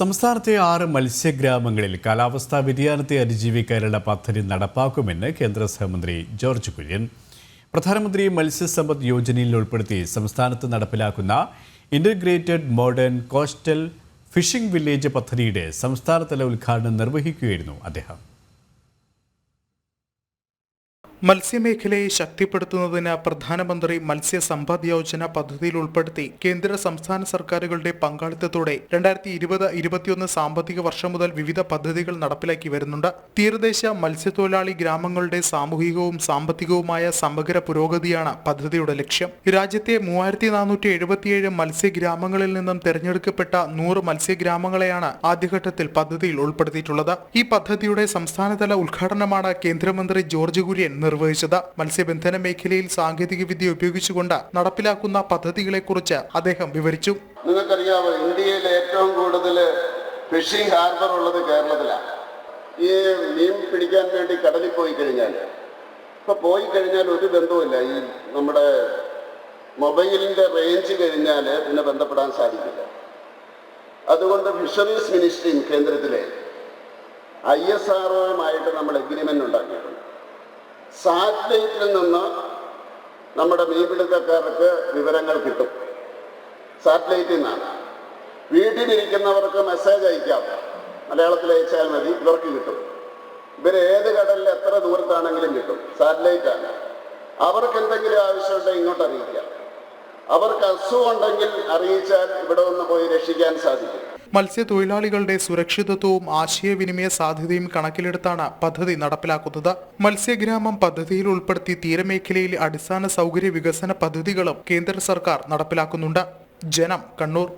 സംസ്ഥാനത്തെ 6 മത്സ്യഗ്രാമങ്ങളിൽ കാലാവസ്ഥാ വ്യതിയാനത്തെ അതിജീവിക്കാനുള്ള പദ്ധതി നടപ്പാക്കുമെന്ന് കേന്ദ്ര സഹമന്ത്രി ജോർജ് കുര്യൻ. പ്രധാനമന്ത്രി മത്സ്യസമ്പദ് യോജനയിൽ ഉൾപ്പെടുത്തി സംസ്ഥാനത്ത് നടപ്പിലാക്കുന്ന integrated modern coastal phishing village പദ്ധതിയുടെ സംസ്ഥാനതല ഉദ്ഘാടനം നിർവഹിക്കുകയായിരുന്നു അദ്ദേഹം. മത്സ്യമേഖലയെ ശക്തിപ്പെടുത്തുന്നതിന് പ്രധാനമന്ത്രി മത്സ്യസമ്പദ് യോജന പദ്ധതിയിൽ ഉൾപ്പെടുത്തി കേന്ദ്ര സംസ്ഥാന സർക്കാരുകളുടെ പങ്കാളിത്തത്തോടെ 2020-21 സാമ്പത്തിക വർഷം മുതൽ വിവിധ പദ്ധതികൾ നടപ്പിലാക്കി വരുന്നുണ്ട്. തീരദേശ മത്സ്യത്തൊഴിലാളി ഗ്രാമങ്ങളുടെ സാമൂഹികവും സാമ്പത്തികവുമായ സമഗ്ര പുരോഗതിയാണ് പദ്ധതിയുടെ ലക്ഷ്യം. രാജ്യത്തെ 3477 മത്സ്യഗ്രാമങ്ങളിൽ നിന്നും തെരഞ്ഞെടുക്കപ്പെട്ട 100 മത്സ്യഗ്രാമങ്ങളെയാണ് ആദ്യഘട്ടത്തിൽ പദ്ധതിയിൽ ഉൾപ്പെടുത്തിയിട്ടുള്ളത്. ഈ പദ്ധതിയുടെ സംസ്ഥാനതല ഉദ്ഘാടനമാണ് കേന്ദ്രമന്ത്രി ജോർജ് കുര്യൻ നിർവഹിച്ചത്. മത്സ്യബന്ധന മേഖലയിൽ സാങ്കേതിക വിദ്യ ഉപയോഗിച്ചുകൊണ്ട് നടപ്പിലാക്കുന്ന പദ്ധതികളെക്കുറിച്ച് അദ്ദേഹം വിവരിച്ചു. നിങ്ങൾക്കറിയാമോ, ഇന്ത്യയിൽ ഏറ്റവും കൂടുതൽ ഫിഷിംഗ് ഹാർബർ ഉള്ളത് കേരളത്തിലാണ്. ഈ മീൻ പിടിക്കാൻ വേണ്ടി കടലിൽ പോയി കഴിഞ്ഞാൽ ഒരു ബന്ധവുമില്ല. ഈ നമ്മുടെ മൊബൈലിന്റെ റേഞ്ച് കഴിഞ്ഞാൽ പിന്നെ ബന്ധപ്പെടാൻ സാധിക്കില്ല. അതുകൊണ്ട് ഫിഷറീസ് മിനിസ്ട്രി കേന്ദ്രത്തിലെ ISROയുമായിട്ട് നമ്മൾ എഗ്രിമെന്റ് ഉണ്ടാക്കിയിട്ടുണ്ട്. സാറ്റലൈറ്റിൽ നിന്ന് നമ്മുടെ മീൻപിടുത്തക്കാർക്ക് വിവരങ്ങൾ കിട്ടും. സാറ്റലൈറ്റിൽ നിന്നാണ്. വീട്ടിലിരിക്കുന്നവർക്ക് മെസ്സേജ് അയക്കാം, മലയാളത്തിൽ അയച്ചാൽ മതി, ഇവർക്ക് കിട്ടും. ഏത് കടലിൽ എത്ര ദൂരത്താണെങ്കിലും കിട്ടും. സാറ്റലൈറ്റാണ്. അവർക്ക് എന്തെങ്കിലും ആവശ്യമുണ്ടെങ്കിൽ ഇങ്ങോട്ട് അറിയിക്കാം. അവർക്ക് അസുഖം ഉണ്ടെങ്കിൽ അറിയിച്ചാൽ ഇവിടെ ഒന്ന് പോയി രക്ഷിക്കാൻ സാധിക്കും. മത്സ്യത്തൊഴിലാളികളുടെ സുരക്ഷിതത്വവും ആശയവിനിമയ സാധ്യതയും കണക്കിലെടുത്താണ് പദ്ധതി നടപ്പിലാക്കുന്നത്. മത്സ്യഗ്രാമം പദ്ധതിയിൽ ഉൾപ്പെടുത്തി തീരമേഖലയിലെ അടിസ്ഥാന സൗകര്യ വികസന പദ്ധതികളും കേന്ദ്ര സർക്കാർ നടപ്പിലാക്കുന്നുണ്ട്. ജനം, കണ്ണൂർ.